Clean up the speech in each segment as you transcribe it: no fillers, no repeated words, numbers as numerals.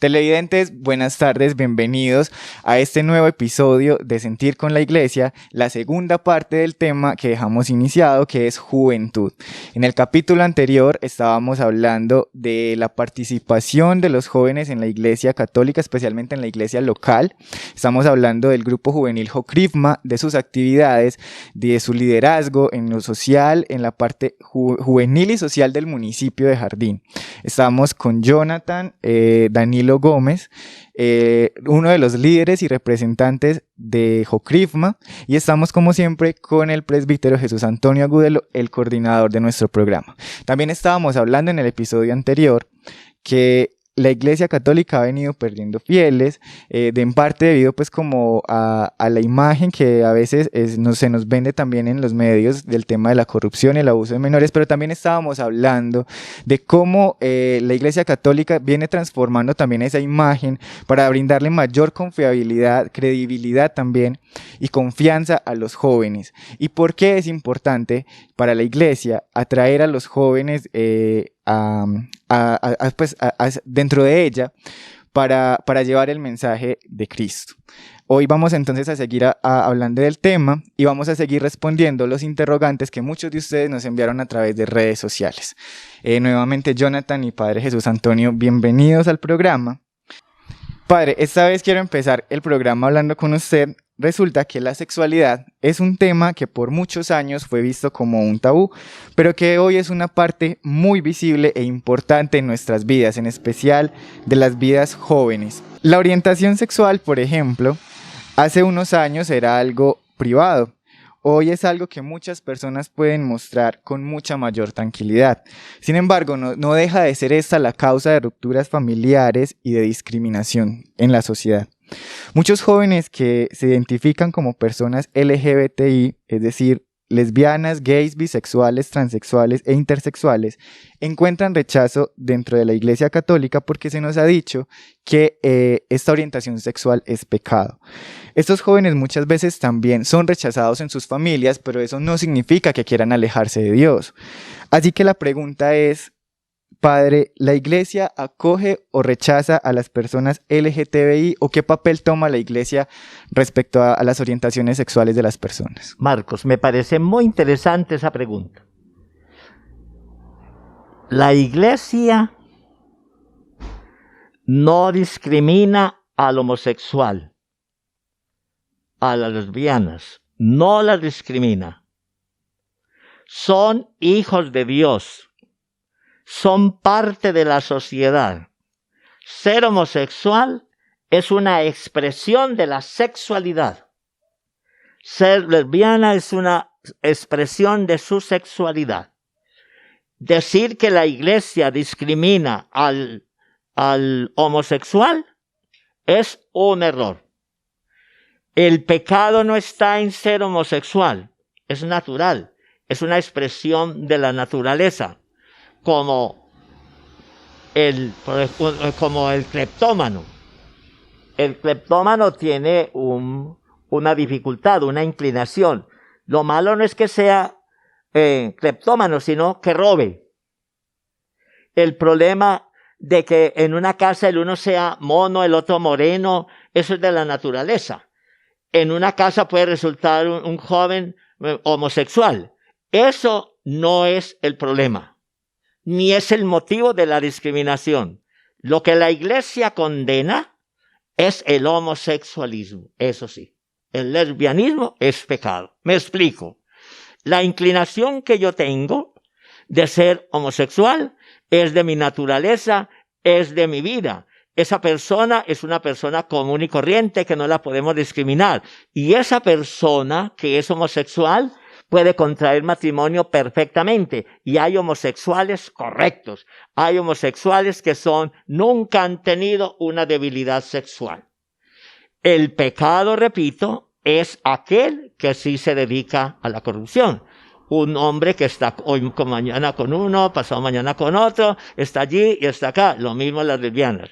Televidentes, buenas tardes, bienvenidos a este nuevo episodio de Sentir con la Iglesia, la segunda parte del tema que dejamos iniciado, que es juventud. En el capítulo anterior estábamos hablando de la participación de los jóvenes en la Iglesia Católica, especialmente en la iglesia local. Estamos hablando del grupo juvenil Jocrifma, de sus actividades, de su liderazgo en lo social, en la parte juvenil y social del municipio de Jardín. Estamos con Jonathan, Danilo Gómez, uno de los líderes y representantes de Jocrifma, y estamos como siempre con el presbítero Jesús Antonio Agudelo, el coordinador de nuestro programa. También estábamos hablando en el episodio anterior que la Iglesia Católica ha venido perdiendo fieles, en parte debido pues como a la imagen que a veces se nos vende también en los medios del tema de la corrupción y el abuso de menores, pero también estábamos hablando de cómo la Iglesia Católica viene transformando también esa imagen para brindarle mayor confiabilidad, credibilidad también y confianza a los jóvenes. ¿Y por qué es importante para la Iglesia atraer a los jóvenes dentro de ella para llevar el mensaje de Cristo? Hoy vamos entonces a seguir hablando del tema y vamos a seguir respondiendo los interrogantes que muchos de ustedes nos enviaron a través de redes sociales. Nuevamente, Jonathan y Padre Jesús Antonio, bienvenidos al programa. Padre, esta vez quiero empezar el programa hablando con usted. Resulta que la sexualidad es un tema que por muchos años fue visto como un tabú, pero que hoy es una parte muy visible e importante en nuestras vidas, en especial de las vidas jóvenes. La orientación sexual, por ejemplo, hace unos años era algo privado. Hoy es algo que muchas personas pueden mostrar con mucha mayor tranquilidad. Sin embargo, no deja de ser esta la causa de rupturas familiares y de discriminación en la sociedad. Muchos jóvenes que se identifican como personas LGBTI, es decir, lesbianas, gays, bisexuales, transexuales e intersexuales, encuentran rechazo dentro de la Iglesia Católica porque se nos ha dicho que esta orientación sexual es pecado. Estos jóvenes muchas veces también son rechazados en sus familias, pero eso no significa que quieran alejarse de Dios. Así que la pregunta es, Padre, ¿la Iglesia acoge o rechaza a las personas LGTBI o qué papel toma la Iglesia respecto a las orientaciones sexuales de las personas? Marcos, me parece muy interesante esa pregunta. La Iglesia no discrimina al homosexual, a las lesbianas, no las discrimina. Son hijos de Dios. Son parte de la sociedad. Ser homosexual es una expresión de la sexualidad. Ser lesbiana es una expresión de su sexualidad. Decir que la Iglesia discrimina al homosexual es un error. El pecado no está en ser homosexual, es natural, es una expresión de la naturaleza. Como el cleptómano. El cleptómano tiene una dificultad, una inclinación. Lo malo no es que sea cleptómano, sino que robe. El problema de que en una casa el uno sea mono, el otro moreno, eso es de la naturaleza. En una casa puede resultar un joven homosexual. Eso no es el problema. Ni es el motivo de la discriminación. Lo que la Iglesia condena es el homosexualismo, eso sí. El lesbianismo es pecado. Me explico. La inclinación que yo tengo de ser homosexual es de mi naturaleza, es de mi vida. Esa persona es una persona común y corriente que no la podemos discriminar. Y esa persona que es homosexual puede contraer matrimonio perfectamente, y hay homosexuales correctos, hay homosexuales que nunca han tenido una debilidad sexual. El pecado, repito, es aquel que sí se dedica a la corrupción. Un hombre que está hoy mañana con uno, pasado mañana con otro, está allí y está acá, lo mismo las lesbianas.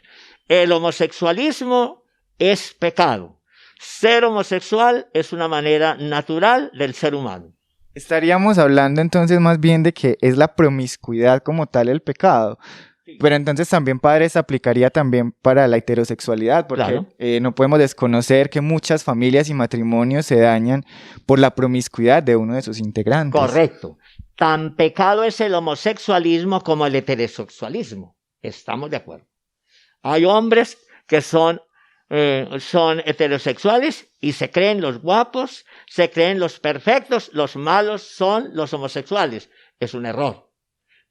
El homosexualismo es pecado. Ser homosexual es una manera natural del ser humano. Estaríamos hablando entonces más bien de que es la promiscuidad como tal el pecado. Pero entonces también, padre, se aplicaría también para la heterosexualidad, porque Claro. no podemos desconocer que muchas familias y matrimonios se dañan por la promiscuidad de uno de sus integrantes. Correcto. Tan pecado es el homosexualismo como el heterosexualismo. Estamos de acuerdo. Hay hombres que son heterosexuales y se creen los guapos, se creen los perfectos, los malos son los homosexuales. Es un error.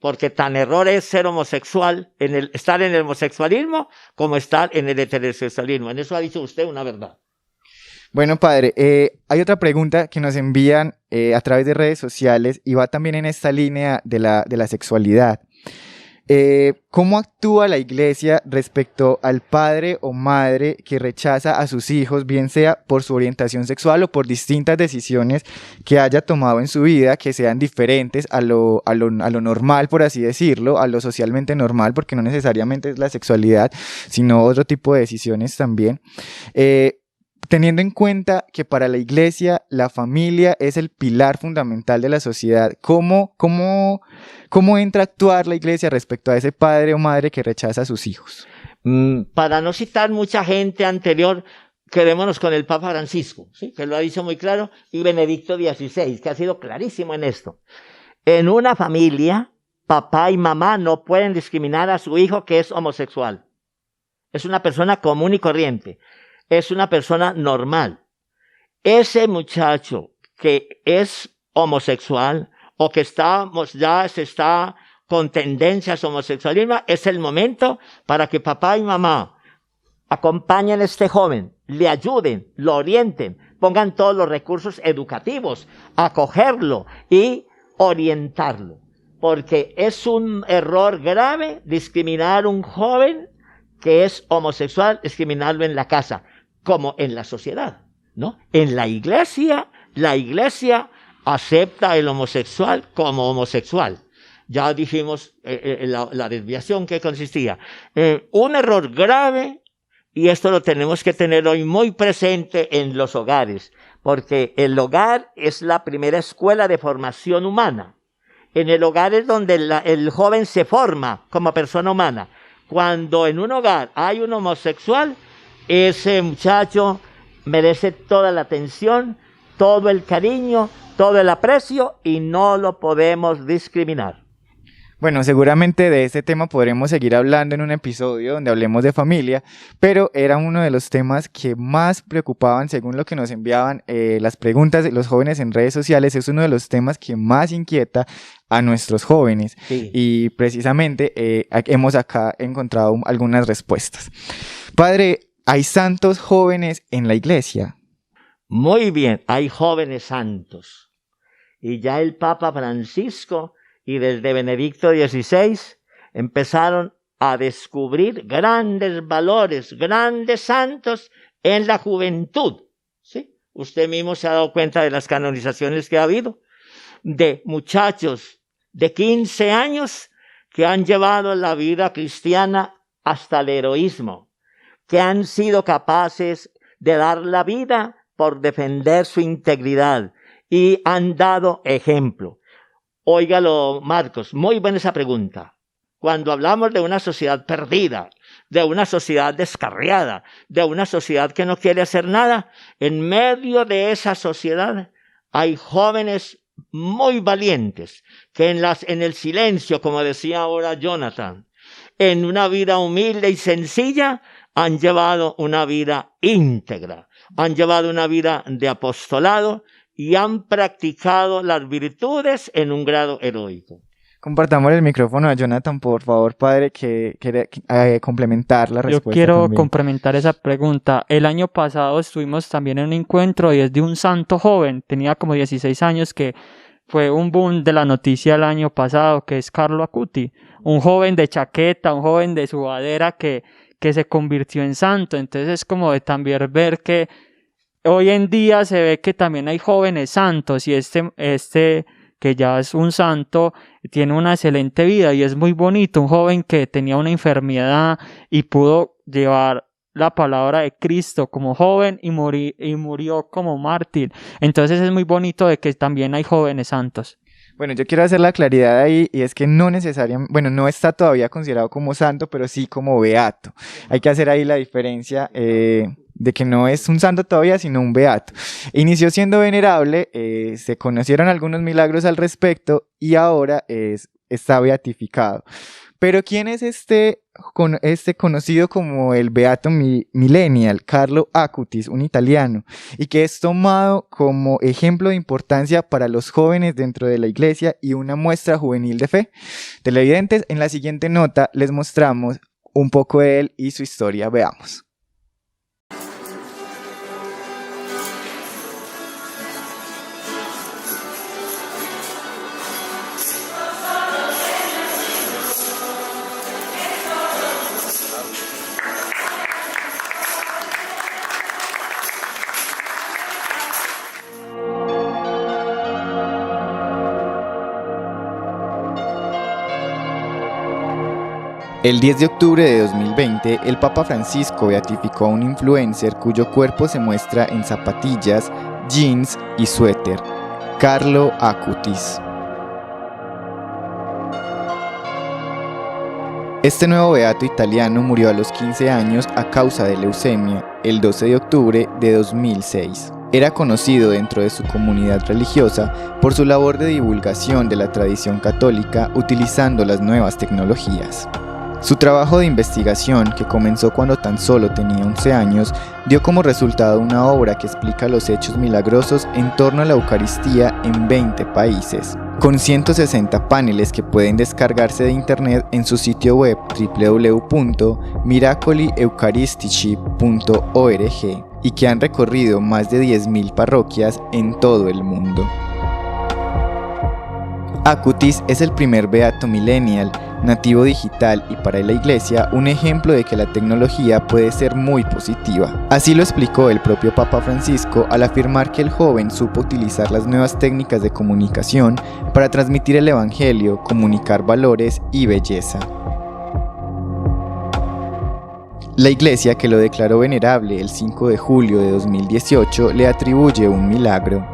Porque tan error es ser homosexual, estar en el homosexualismo como estar en el heterosexualismo. En eso ha dicho usted una verdad. Bueno, padre, hay otra pregunta que nos envían a través de redes sociales y va también en esta línea de la sexualidad. ¿Cómo actúa la iglesia respecto al padre o madre que rechaza a sus hijos, bien sea por su orientación sexual o por distintas decisiones que haya tomado en su vida, que sean diferentes a lo normal, por así decirlo, a lo socialmente normal, porque no necesariamente es la sexualidad, sino otro tipo de decisiones también? Teniendo en cuenta que para la iglesia la familia es el pilar fundamental de la sociedad, ¿cómo entra a actuar la iglesia respecto a ese padre o madre que rechaza a sus hijos? Para no citar mucha gente anterior, quedémonos con el Papa Francisco, ¿sí? Que lo ha dicho muy claro, y Benedicto XVI, que ha sido clarísimo en esto. En una familia, papá y mamá no pueden discriminar a su hijo que es homosexual. Es una persona común y corriente. Es una persona normal. Ese muchacho que es homosexual o que se está con tendencias homosexualismo, es el momento para que papá y mamá acompañen a este joven, le ayuden, lo orienten, pongan todos los recursos educativos, acogerlo y orientarlo. Porque es un error grave discriminar a un joven que es homosexual, discriminarlo en la casa, como en la sociedad, ¿no? En la iglesia acepta el homosexual como homosexual. Ya dijimos la desviación que consistía. Un error grave, y esto lo tenemos que tener hoy muy presente en los hogares, porque el hogar es la primera escuela de formación humana. En el hogar es donde el joven se forma como persona humana. Cuando en un hogar hay un homosexual, ese muchacho merece toda la atención, todo el cariño, todo el aprecio y no lo podemos discriminar. Bueno, seguramente de este tema podremos seguir hablando en un episodio donde hablemos de familia, pero era uno de los temas que más preocupaban, según lo que nos enviaban las preguntas de los jóvenes en redes sociales. Es uno de los temas que más inquieta a nuestros jóvenes. Sí. Y precisamente hemos acá encontrado algunas respuestas. Padre, ¿hay santos jóvenes en la iglesia? Muy bien, hay jóvenes santos. Y ya el Papa Francisco y desde Benedicto XVI empezaron a descubrir grandes valores, grandes santos en la juventud. ¿Sí? Usted mismo se ha dado cuenta de las canonizaciones que ha habido, de muchachos de 15 años que han llevado la vida cristiana hasta el heroísmo, que han sido capaces de dar la vida por defender su integridad y han dado ejemplo. Óigalo, Marcos, muy buena esa pregunta. Cuando hablamos de una sociedad perdida, de una sociedad descarriada, de una sociedad que no quiere hacer nada, en medio de esa sociedad hay jóvenes muy valientes que en el silencio, como decía ahora Jonathan, en una vida humilde y sencilla, han llevado una vida íntegra, han llevado una vida de apostolado y han practicado las virtudes en un grado heroico. Compartamos el micrófono a Jonathan, por favor, padre, que quiere complementar la respuesta. Yo quiero también complementar esa pregunta. El año pasado estuvimos también en un encuentro y es de un santo joven, tenía como 16 años, que fue un boom de la noticia el año pasado, que es Carlo Acuti, un joven de chaqueta, un joven de sudadera que se convirtió en santo. Entonces es como de también ver que hoy en día se ve que también hay jóvenes santos y este que ya es un santo tiene una excelente vida y es muy bonito, un joven que tenía una enfermedad y pudo llevar la palabra de Cristo como joven y murió como mártir. Entonces es muy bonito de que también hay jóvenes santos. Bueno, yo quiero hacer la claridad ahí y es que no necesariamente, bueno, no está todavía considerado como santo, pero sí como beato. Hay que hacer ahí la diferencia de que no es un santo todavía, sino un beato. Inició siendo venerable, se conocieron algunos milagros al respecto y ahora está beatificado. Pero ¿quién es este conocido como el Beato Millennial? Carlo Acutis, un italiano, y que es tomado como ejemplo de importancia para los jóvenes dentro de la iglesia y una muestra juvenil de fe. Televidentes, en la siguiente nota les mostramos un poco de él y su historia. Veamos. El 10 de octubre de 2020, el Papa Francisco beatificó a un influencer cuyo cuerpo se muestra en zapatillas, jeans y suéter, Carlo Acutis. Este nuevo beato italiano murió a los 15 años a causa de leucemia, el 12 de octubre de 2006. Era conocido dentro de su comunidad religiosa por su labor de divulgación de la tradición católica utilizando las nuevas tecnologías. Su trabajo de investigación, que comenzó cuando tan solo tenía 11 años, dio como resultado una obra que explica los hechos milagrosos en torno a la Eucaristía en 20 países, con 160 paneles que pueden descargarse de internet en su sitio web www.miracolieeucaristici.org y que han recorrido más de 10.000 parroquias en todo el mundo. Acutis es el primer beato millennial, nativo digital y para la iglesia un ejemplo de que la tecnología puede ser muy positiva. Así lo explicó el propio Papa Francisco al afirmar que el joven supo utilizar las nuevas técnicas de comunicación para transmitir el evangelio, comunicar valores y belleza. La iglesia, que lo declaró venerable el 5 de julio de 2018, le atribuye un milagro.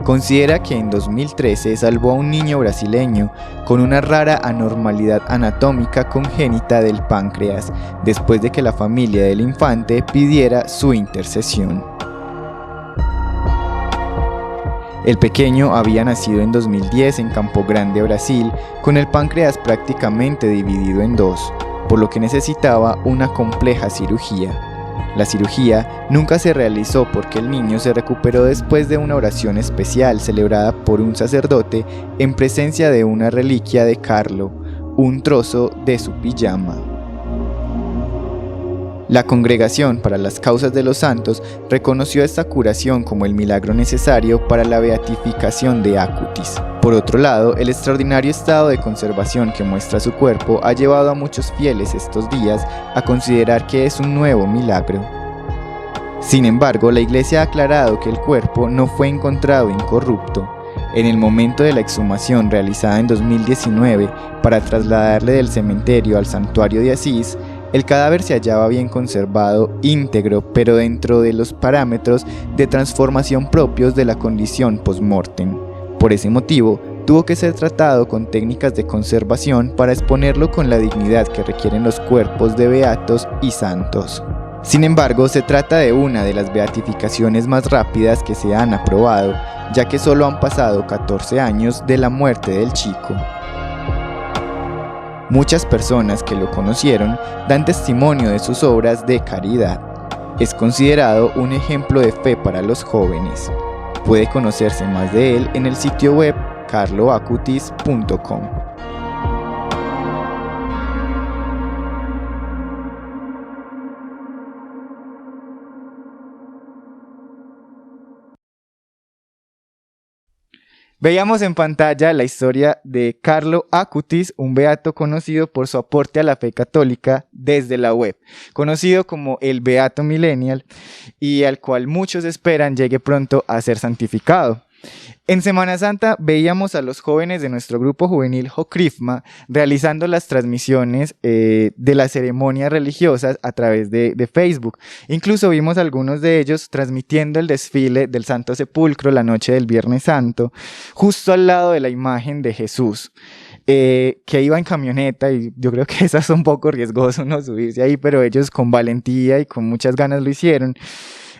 Considera que en 2013 salvó a un niño brasileño con una rara anormalidad anatómica congénita del páncreas, después de que la familia del infante pidiera su intercesión. El pequeño había nacido en 2010 en Campo Grande, Brasil, con el páncreas prácticamente dividido en dos, por lo que necesitaba una compleja cirugía. La cirugía nunca se realizó porque el niño se recuperó después de una oración especial celebrada por un sacerdote en presencia de una reliquia de Carlo, un trozo de su pijama. La Congregación para las Causas de los Santos reconoció esta curación como el milagro necesario para la beatificación de Acutis. Por otro lado, el extraordinario estado de conservación que muestra su cuerpo ha llevado a muchos fieles estos días a considerar que es un nuevo milagro. Sin embargo, la Iglesia ha aclarado que el cuerpo no fue encontrado incorrupto. En el momento de la exhumación realizada en 2019 para trasladarle del cementerio al santuario de Asís, el cadáver se hallaba bien conservado, íntegro, pero dentro de los parámetros de transformación propios de la condición post-mortem. Por ese motivo, tuvo que ser tratado con técnicas de conservación para exponerlo con la dignidad que requieren los cuerpos de beatos y santos. Sin embargo, se trata de una de las beatificaciones más rápidas que se han aprobado, ya que solo han pasado 14 años de la muerte del chico. Muchas personas que lo conocieron dan testimonio de sus obras de caridad. Es considerado un ejemplo de fe para los jóvenes. Puede conocerse más de él en el sitio web carloacutis.com. Veíamos en pantalla la historia de Carlo Acutis, un beato conocido por su aporte a la fe católica desde la web, conocido como el Beato Millennial y al cual muchos esperan llegue pronto a ser santificado. En Semana Santa veíamos a los jóvenes de nuestro grupo juvenil Jocrifma realizando las transmisiones de las ceremonias religiosas a través de Facebook. Incluso vimos a algunos de ellos transmitiendo el desfile del Santo Sepulcro la noche del Viernes Santo, justo al lado de la imagen de Jesús. Que iba en camioneta, y yo creo que eso es un poco riesgoso no subirse ahí, pero ellos con valentía y con muchas ganas lo hicieron.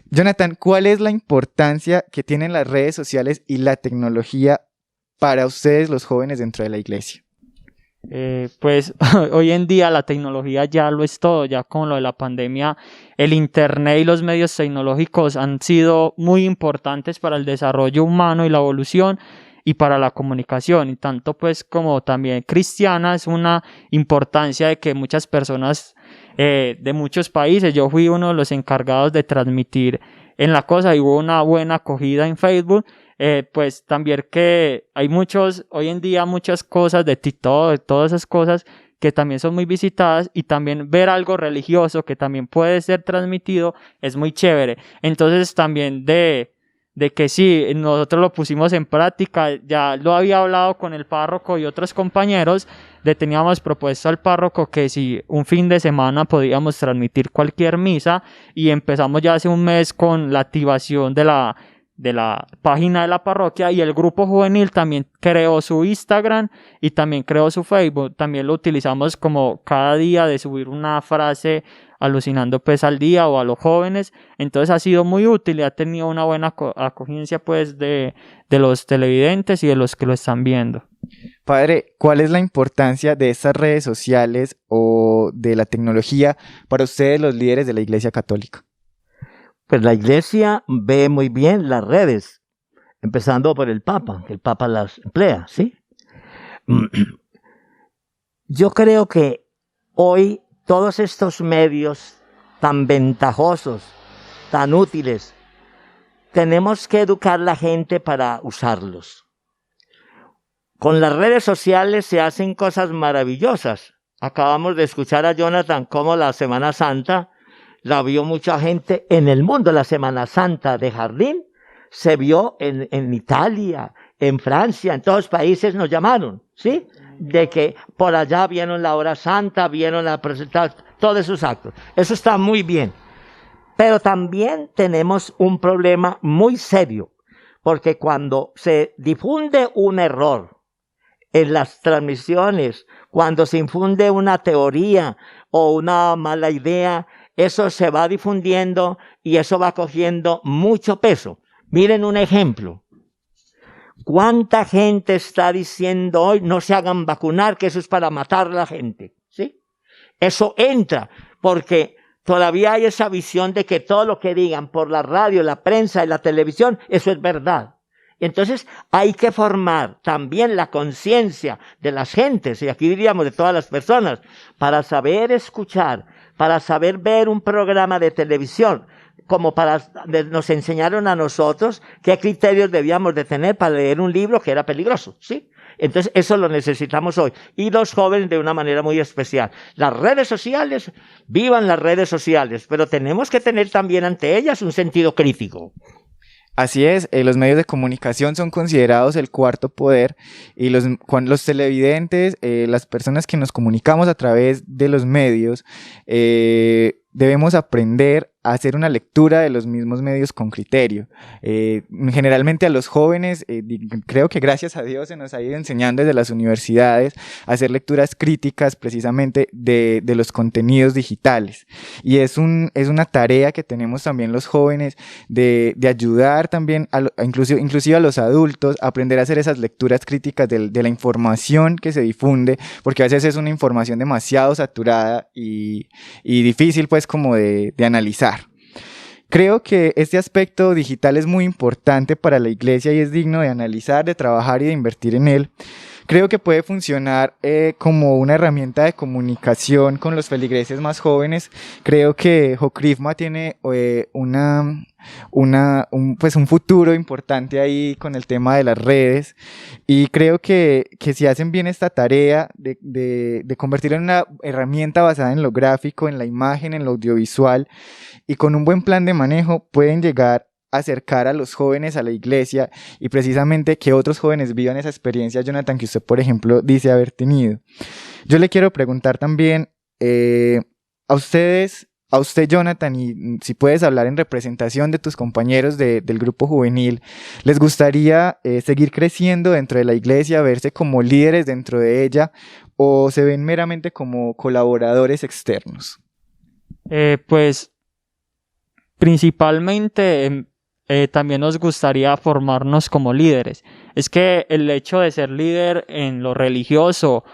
Jonathan, ¿cuál es la importancia que tienen las redes sociales y la tecnología para ustedes los jóvenes dentro de la iglesia? Pues hoy en día la tecnología ya lo es todo, ya con lo de la pandemia, el internet y los medios tecnológicos han sido muy importantes para el desarrollo humano y la evolución y para la comunicación, y tanto pues como también cristiana es una importancia de que muchas personas de muchos países, yo fui uno de los encargados de transmitir en la cosa y hubo una buena acogida en Facebook, pues también que hay hoy en día muchas cosas de TikTok, de todas esas cosas que también son muy visitadas, y también ver algo religioso que también puede ser transmitido es muy chévere. Entonces también de que sí, nosotros lo pusimos en práctica, ya lo había hablado con el párroco y otros compañeros, le teníamos propuesto al párroco que si un fin de semana podíamos transmitir cualquier misa, y empezamos ya hace un mes con la activación de la página de la parroquia, y el grupo juvenil también creó su Instagram y también creó su Facebook, también lo utilizamos como cada día de subir una frase alucinando pues al día o a los jóvenes, entonces ha sido muy útil y ha tenido una buena acogida pues de los televidentes y de los que lo están viendo. Padre, ¿cuál es la importancia de estas redes sociales o de la tecnología para ustedes los líderes de la Iglesia Católica? Pues la iglesia ve muy bien las redes, empezando por el Papa, que el Papa las emplea, ¿sí? Yo creo que hoy todos estos medios tan ventajosos, tan útiles, tenemos que educar a la gente para usarlos. Con las redes sociales se hacen cosas maravillosas. Acabamos de escuchar a Jonathan cómo la Semana Santa la vio mucha gente en el mundo. La Semana Santa de Jardín se vio en Italia, en Francia, en todos los países nos llamaron, ¿sí? De que por allá vieron la hora santa, vieron la presentación, todos esos actos. Eso está muy bien. Pero también tenemos un problema muy serio, porque cuando se difunde un error en las transmisiones, cuando se infunde una teoría o una mala idea, eso se va difundiendo y eso va cogiendo mucho peso. Miren un ejemplo. ¿Cuánta gente está diciendo hoy no se hagan vacunar, que eso es para matar a la gente? ¿Sí? Eso entra porque todavía hay esa visión de que todo lo que digan por la radio, la prensa y la televisión, eso es verdad. Entonces hay que formar también la conciencia de las gentes, y aquí diríamos de todas las personas, para saber escuchar, para saber ver un programa de televisión, como nos enseñaron a nosotros qué criterios debíamos de tener para leer un libro que era peligroso, ¿sí? Entonces eso lo necesitamos hoy, y los jóvenes de una manera muy especial. Las redes sociales, vivan las redes sociales, pero tenemos que tener también ante ellas un sentido crítico. Así es, los medios de comunicación son considerados el cuarto poder, y los televidentes, las personas que nos comunicamos a través de los medios, debemos aprender a hacer una lectura de los mismos medios con criterio. Generalmente a los jóvenes, creo que gracias a Dios se nos ha ido enseñando desde las universidades a hacer lecturas críticas precisamente de los contenidos digitales. Y es una tarea que tenemos también los jóvenes de ayudar también, inclusive a los adultos, a aprender a hacer esas lecturas críticas de la información que se difunde, porque a veces es una información demasiado saturada y difícil pues como de analizar. Creo que este aspecto digital es muy importante para la iglesia y es digno de analizar, de trabajar y de invertir en él. Creo que puede funcionar como una herramienta de comunicación con los feligreses más jóvenes. Creo que Jocrifma tiene un futuro importante ahí con el tema de las redes, y creo que si hacen bien esta tarea de convertirlo en una herramienta basada en lo gráfico, en la imagen, en lo audiovisual, y con un buen plan de manejo, pueden llegar acercar a los jóvenes a la iglesia y precisamente que otros jóvenes vivan esa experiencia, Jonathan, que usted, por ejemplo, dice haber tenido. Yo le quiero preguntar también a usted, Jonathan, y si puedes hablar en representación de tus compañeros del grupo juvenil, ¿les gustaría seguir creciendo dentro de la iglesia, verse como líderes dentro de ella, o se ven meramente como colaboradores externos? Pues principalmente también nos gustaría formarnos como líderes. Es que el hecho de ser líder en lo religioso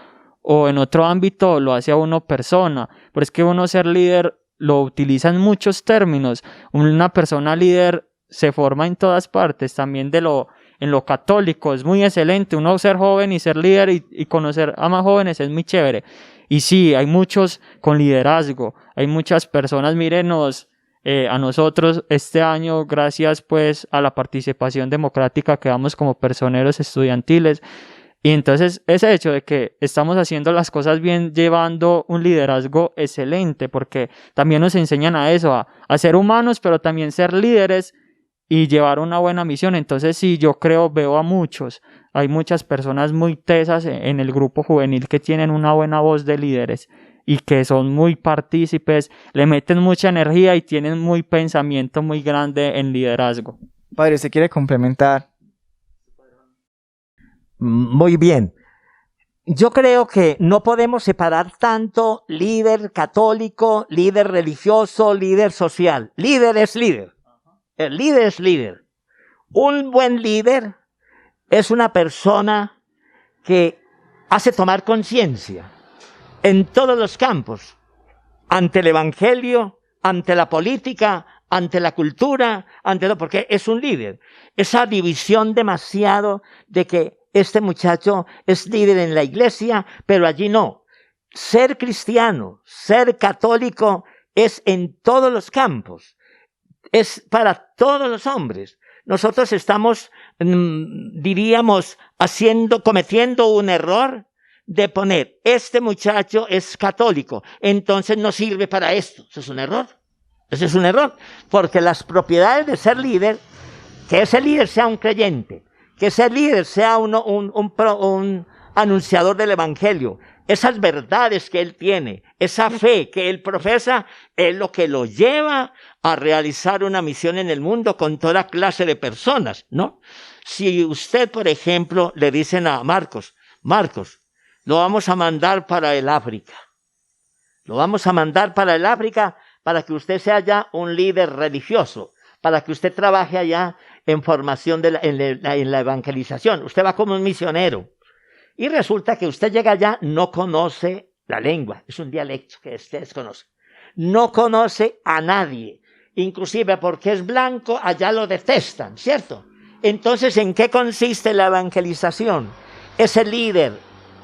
o en otro ámbito lo hace a uno persona, pero es que uno ser líder lo utiliza en muchos términos. Una persona líder se forma en todas partes, también en lo católico es muy excelente. Uno ser joven y ser líder y conocer a más jóvenes es muy chévere. Y sí, hay muchos con liderazgo, hay muchas personas, mírenos, a nosotros este año, gracias pues a la participación democrática que damos como personeros estudiantiles. Y entonces ese hecho de que estamos haciendo las cosas bien, llevando un liderazgo excelente, porque también nos enseñan a eso, a ser humanos, pero también ser líderes y llevar una buena misión. Entonces sí, yo veo a muchos, hay muchas personas muy tesas en el grupo juvenil que tienen una buena voz de líderes y que son muy partícipes, le meten mucha energía y tienen muy pensamiento muy grande en liderazgo. Padre, ¿usted quiere complementar? Muy bien. Yo creo que no podemos separar tanto líder católico, líder religioso, líder social. Líder es líder. El líder es líder. Un buen líder es una persona que hace tomar conciencia en todos los campos, ante el evangelio, ante la política, ante la cultura, porque es un líder. Esa división demasiado de que este muchacho es líder en la iglesia, pero allí no. Ser cristiano, ser católico es en todos los campos. Es para todos los hombres. Nosotros estamos, diríamos, cometiendo un error de poner, este muchacho es católico, entonces no sirve para esto. Eso es un error. Eso es un error. Porque las propiedades de ser líder, que ese líder sea un creyente, que ese líder sea un anunciador del evangelio, esas verdades que él tiene, esa fe que él profesa, es lo que lo lleva a realizar una misión en el mundo con toda clase de personas, ¿no? Si usted, por ejemplo, le dicen a Marcos, lo vamos a mandar para el África. Lo vamos a mandar para el África para que usted sea ya un líder religioso, para que usted trabaje allá en formación en la evangelización. Usted va como un misionero. Y resulta que usted llega allá, no conoce la lengua. Es un dialecto que usted desconoce. No conoce a nadie. Inclusive porque es blanco, allá lo detestan, ¿cierto? Entonces, ¿en qué consiste la evangelización? Ese líder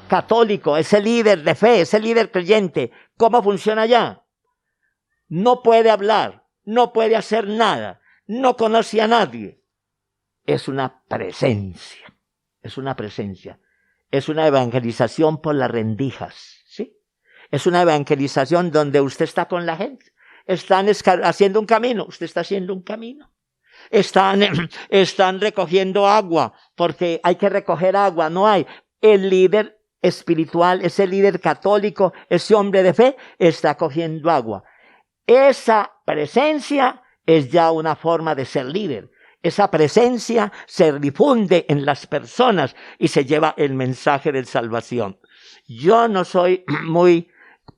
católico, ese líder de fe, ese líder creyente, ¿cómo funciona allá? No puede hablar, no puede hacer nada, no conoce a nadie. Es una presencia, es una presencia. Es una evangelización por las rendijas, ¿sí? Es una evangelización donde usted está con la gente. Están haciendo un camino, usted está haciendo un camino. Están recogiendo agua, porque hay que recoger agua, no hay. El líder espiritual, ese líder católico, ese hombre de fe, está cogiendo agua. Esa presencia es ya una forma de ser líder. Esa presencia se difunde en las personas y se lleva el mensaje de salvación. Yo no soy muy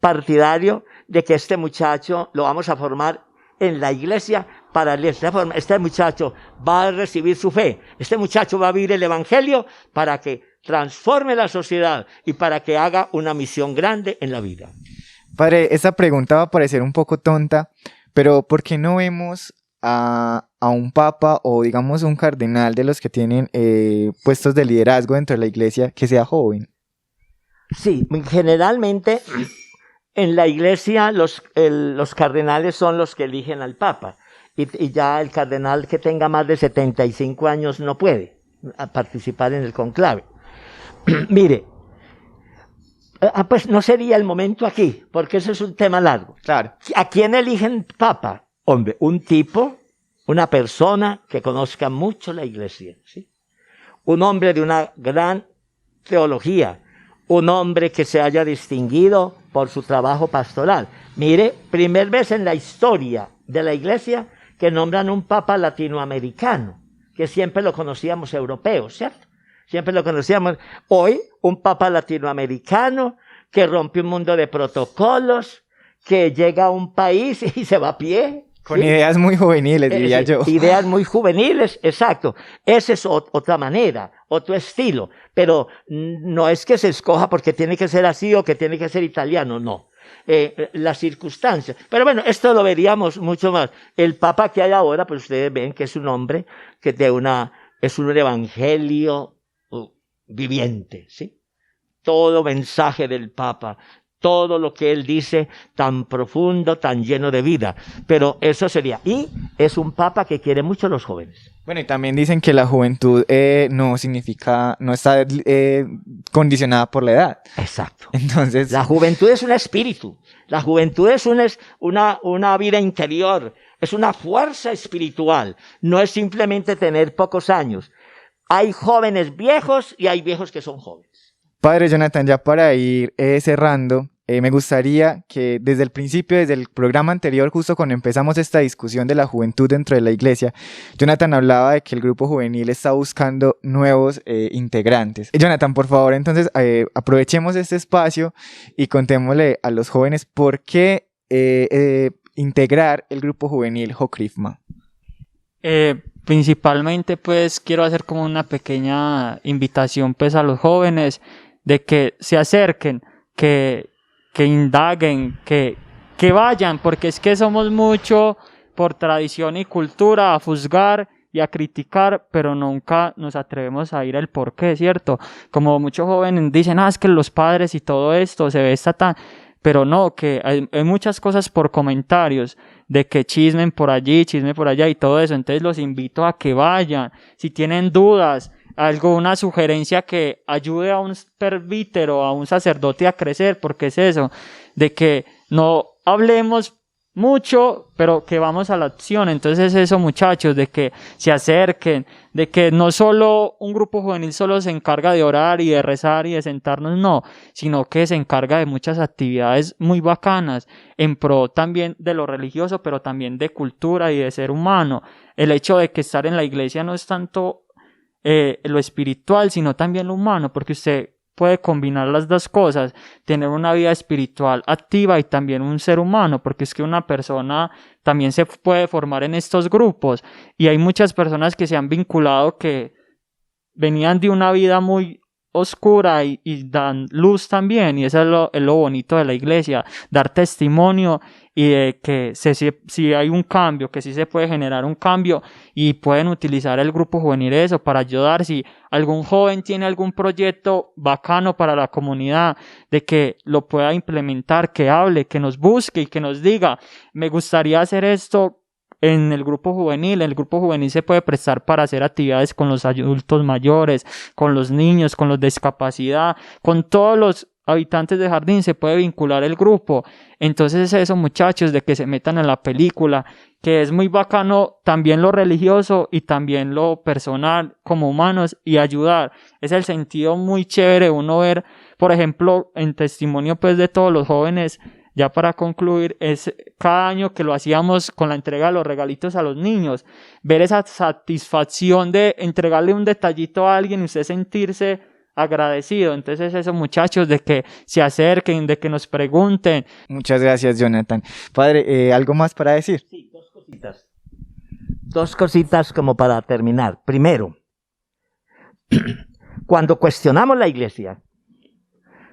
partidario de que este muchacho lo vamos a formar en la iglesia para este muchacho va a recibir su fe. Este muchacho va a vivir el evangelio para que transforme la sociedad y para que haga una misión grande en la vida. Padre, esa pregunta va a parecer un poco tonta, pero ¿por qué no vemos a un papa o digamos un cardenal de los que tienen puestos de liderazgo dentro de la iglesia que sea joven? Sí, generalmente en la iglesia los cardenales son los que eligen al papa y ya el cardenal que tenga más de 75 años no puede participar en el conclave. Mire, pues no sería el momento aquí, porque eso es un tema largo. Claro. ¿A quién eligen papa? Hombre, un tipo una persona que conozca mucho la iglesia, ¿sí? Un hombre de una gran teología, un hombre que se haya distinguido por su trabajo pastoral. Mire, primer vez en la historia de la iglesia que nombran un papa latinoamericano, que siempre lo conocíamos europeos, ¿cierto? Siempre lo conocíamos. Hoy, un papa latinoamericano que rompe un mundo de protocolos, que llega a un país y se va a pie. Con ideas muy juveniles, diría yo. Ideas muy juveniles, exacto. Esa es otra manera, otro estilo. Pero no es que se escoja porque tiene que ser así o que tiene que ser italiano, no. Las circunstancias. Pero bueno, esto lo veríamos mucho más. El Papa que hay ahora, pues ustedes ven que es un hombre que es un evangelio viviente, ¿sí? Todo mensaje del Papa, todo lo que él dice tan profundo, tan lleno de vida. Pero eso sería. Y es un papa que quiere mucho a los jóvenes. Bueno, y también dicen que la juventud no está condicionada por la edad. Exacto. Entonces, la juventud es un espíritu. La juventud es una vida interior. Es una fuerza espiritual. No es simplemente tener pocos años. Hay jóvenes viejos y hay viejos que son jóvenes. Padre Jonathan, ya para ir cerrando, me gustaría que desde el principio, desde el programa anterior, justo cuando empezamos esta discusión de la juventud dentro de la iglesia, Jonathan hablaba de que el grupo juvenil está buscando nuevos integrantes. Jonathan, por favor, entonces aprovechemos este espacio y contémosle a los jóvenes por qué integrar el grupo juvenil Jocrifma. Principalmente pues quiero hacer como una pequeña invitación pues a los jóvenes de que se acerquen, que indaguen, que vayan, porque es que somos mucho por tradición y cultura a juzgar y a criticar, pero nunca nos atrevemos a ir al porqué, ¿cierto? Como muchos jóvenes dicen, es que los padres y todo esto se ve tan... Pero no, que hay muchas cosas por comentarios, de que chismen por allí, chismen por allá y todo eso. Entonces los invito a que vayan. Si tienen dudas, alguna sugerencia que ayude a un presbítero, a un sacerdote a crecer, porque es eso, de que no hablemos mucho, pero que vamos a la acción. Entonces eso, muchachos, de que se acerquen, de que no solo un grupo juvenil solo se encarga de orar y de rezar y de sentarnos, no, sino que se encarga de muchas actividades muy bacanas, en pro también de lo religioso, pero también de cultura y de ser humano. El hecho de que estar en la iglesia no es tanto lo espiritual, sino también lo humano, porque usted puede combinar las dos cosas, tener una vida espiritual activa y también un ser humano, porque es que una persona también se puede formar en estos grupos, y hay muchas personas que se han vinculado que venían de una vida muy oscura y dan luz también, y eso es lo bonito de la iglesia, dar testimonio y de que si hay un cambio, que sí se puede generar un cambio y pueden utilizar el grupo juvenil eso para ayudar. Si algún joven tiene algún proyecto bacano para la comunidad, de que lo pueda implementar, que hable, que nos busque y que nos diga, me gustaría hacer esto en el grupo juvenil se puede prestar para hacer actividades con los adultos mayores, con los niños, con los de discapacidad, con todos los habitantes de jardín se puede vincular el grupo. Entonces eso, muchachos, de que se metan en la película, que es muy bacano también lo religioso y también lo personal como humanos y ayudar. Es el sentido muy chévere uno ver, por ejemplo, en testimonio pues de todos los jóvenes. Ya para concluir, es cada año que lo hacíamos con la entrega de los regalitos a los niños, ver esa satisfacción de entregarle un detallito a alguien y usted sentirse agradecido. Entonces eso, muchachos, de que se acerquen, de que nos pregunten. Muchas gracias, Jonathan. Padre, ¿algo más para decir? Sí, dos cositas. Dos cositas como para terminar. Primero, cuando cuestionamos la iglesia,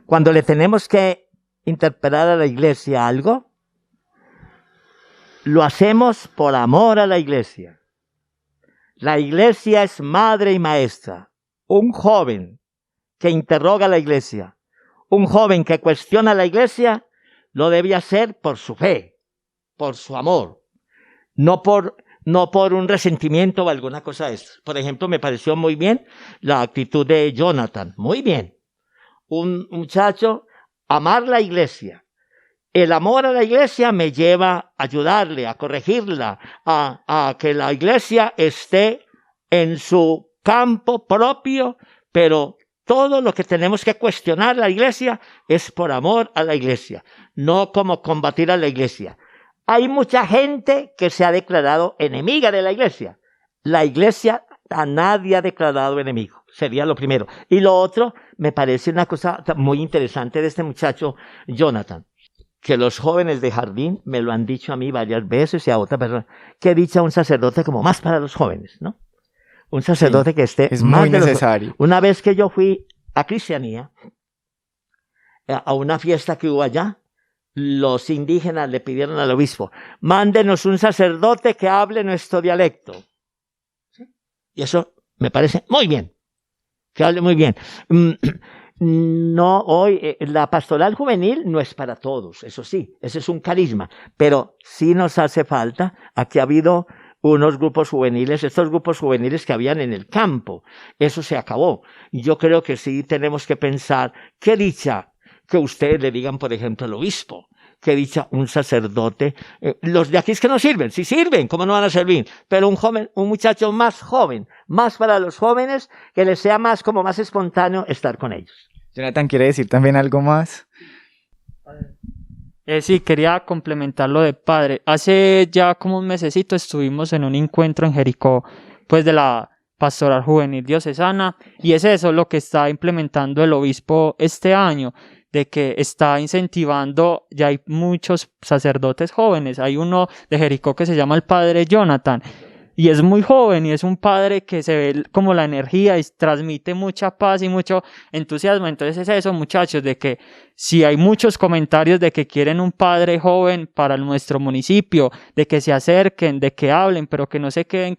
cuando le tenemos que interpelar a la iglesia algo, lo hacemos por amor a la iglesia. La iglesia es madre y maestra. Un joven que interroga a la iglesia, un joven que cuestiona a la iglesia, lo debe hacer por su fe, por su amor, no por un resentimiento o alguna cosa de eso. Por ejemplo, me pareció muy bien la actitud de Jonathan, muy bien. Un muchacho amar la iglesia el amor a la iglesia me lleva a ayudarle, a corregirla, a que la iglesia esté en su campo propio, pero todo lo que tenemos que cuestionar la iglesia es por amor a la iglesia, no como combatir a la iglesia. Hay mucha gente que se ha declarado enemiga de la iglesia. La iglesia a nadie ha declarado enemigo, sería lo primero. Y lo otro, me parece una cosa muy interesante de este muchacho Jonathan, que los jóvenes de jardín me lo han dicho a mí varias veces y a otra persona, que he dicho a un sacerdote como más para los jóvenes, ¿no? Un sacerdote que esté es más muy necesario. Una vez que yo fui a Cristianía, a una fiesta que hubo allá, los indígenas le pidieron al obispo, mándenos un sacerdote que hable nuestro dialecto. ¿Sí? Y eso me parece muy bien, que hable muy bien. No, hoy la pastoral juvenil no es para todos, eso sí, ese es un carisma, pero sí nos hace falta. Aquí ha habido unos grupos juveniles, estos grupos juveniles que habían en el campo, eso se acabó. Yo creo que sí tenemos que pensar, qué dicha que ustedes le digan, por ejemplo, al obispo, qué dicha un sacerdote, los de aquí es que no sirven, sí sirven, ¿cómo no van a servir? Pero un joven, un muchacho más joven, más para los jóvenes, que les sea más como más espontáneo estar con ellos. Jonathan, ¿quiere decir también algo más? Sí, quería complementar lo de padre. Hace ya como un mesecito estuvimos en un encuentro en Jericó, pues de la Pastoral Juvenil Diocesana, y es eso lo que está implementando el obispo este año, de que está incentivando, ya hay muchos sacerdotes jóvenes, hay uno de Jericó que se llama el padre Jonathan, y es muy joven y es un padre que se ve como la energía y transmite mucha paz y mucho entusiasmo. Entonces es eso, muchachos, de que si hay muchos comentarios de que quieren un padre joven para nuestro municipio, de que se acerquen, de que hablen, pero que no se queden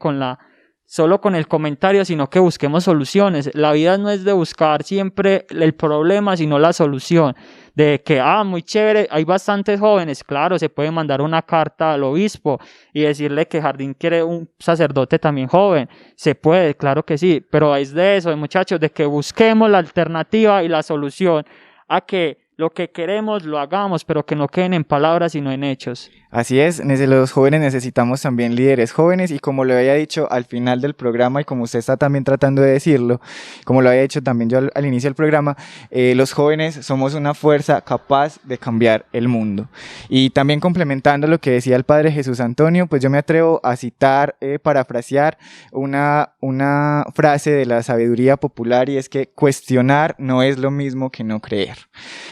solo con el comentario, sino que busquemos soluciones. La vida no es de buscar siempre el problema, sino la solución. De que, muy chévere, hay bastantes jóvenes, claro, se puede mandar una carta al obispo y decirle que Jardín quiere un sacerdote también joven. Se puede, claro que sí, pero es de eso, muchachos, de que busquemos la alternativa y la solución a que lo que queremos lo hagamos, pero que no queden en palabras, sino en hechos. Así es, los jóvenes necesitamos también líderes jóvenes, y como lo había dicho al final del programa y como usted está también tratando de decirlo, como lo había dicho también yo al inicio del programa, los jóvenes somos una fuerza capaz de cambiar el mundo. Y también complementando lo que decía el padre Jesús Antonio, pues yo me atrevo a citar, parafrasear una frase de la sabiduría popular, y es que cuestionar no es lo mismo que no creer.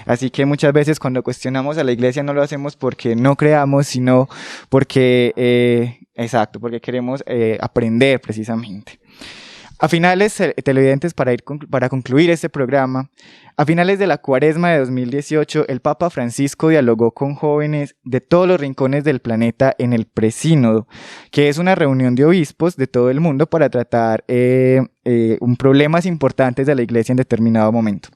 Así que muchas veces cuando cuestionamos a la iglesia no lo hacemos porque no creamos, sino porque, porque queremos aprender precisamente. A finales, televidentes, para concluir este programa, a finales de la Cuaresma de 2018, el Papa Francisco dialogó con jóvenes de todos los rincones del planeta en el Presínodo, que es una reunión de obispos de todo el mundo para tratar problemas importantes de la iglesia en determinado momento.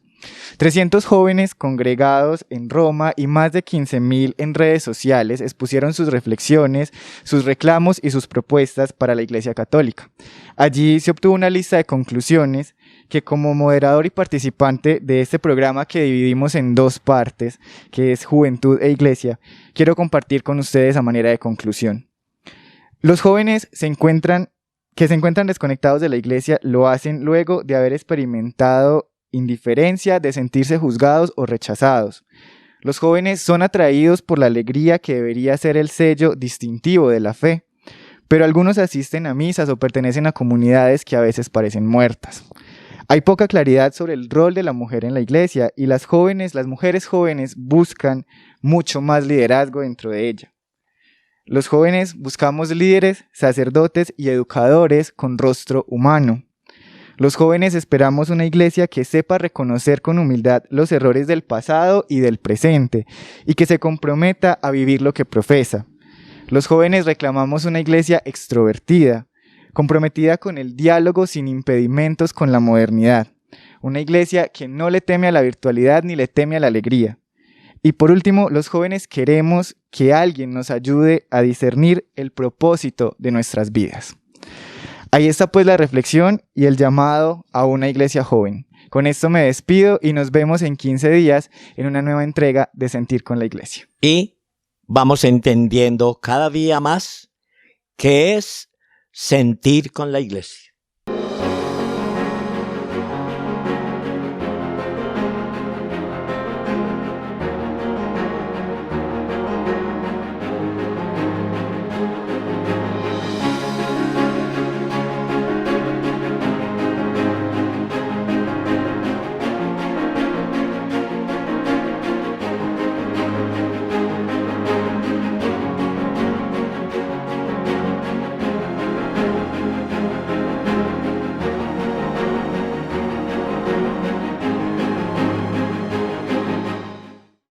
300 jóvenes congregados en Roma y más de 15.000 en redes sociales expusieron sus reflexiones, sus reclamos y sus propuestas para la Iglesia Católica. Allí se obtuvo una lista de conclusiones que, como moderador y participante de este programa que dividimos en dos partes, que es Juventud e Iglesia, quiero compartir con ustedes a manera de conclusión. Los jóvenes que se encuentran desconectados de la Iglesia lo hacen luego de haber experimentado indiferencia, de sentirse juzgados o rechazados. Los jóvenes son atraídos por la alegría que debería ser el sello distintivo de la fe, pero algunos asisten a misas o pertenecen a comunidades que a veces parecen muertas. Hay poca claridad sobre el rol de la mujer en la iglesia, y las mujeres jóvenes buscan mucho más liderazgo dentro de ella. Los jóvenes buscamos líderes, sacerdotes y educadores con rostro humano. Los jóvenes esperamos una iglesia que sepa reconocer con humildad los errores del pasado y del presente, y que se comprometa a vivir lo que profesa. Los jóvenes reclamamos una iglesia extrovertida, comprometida con el diálogo sin impedimentos con la modernidad. Una iglesia que no le teme a la virtualidad ni le teme a la alegría. Y por último, los jóvenes queremos que alguien nos ayude a discernir el propósito de nuestras vidas. Ahí está pues la reflexión y el llamado a una iglesia joven, Con esto me despido y nos vemos en 15 días en una nueva entrega de Sentir con la Iglesia. Y vamos entendiendo cada día más qué es sentir con la iglesia.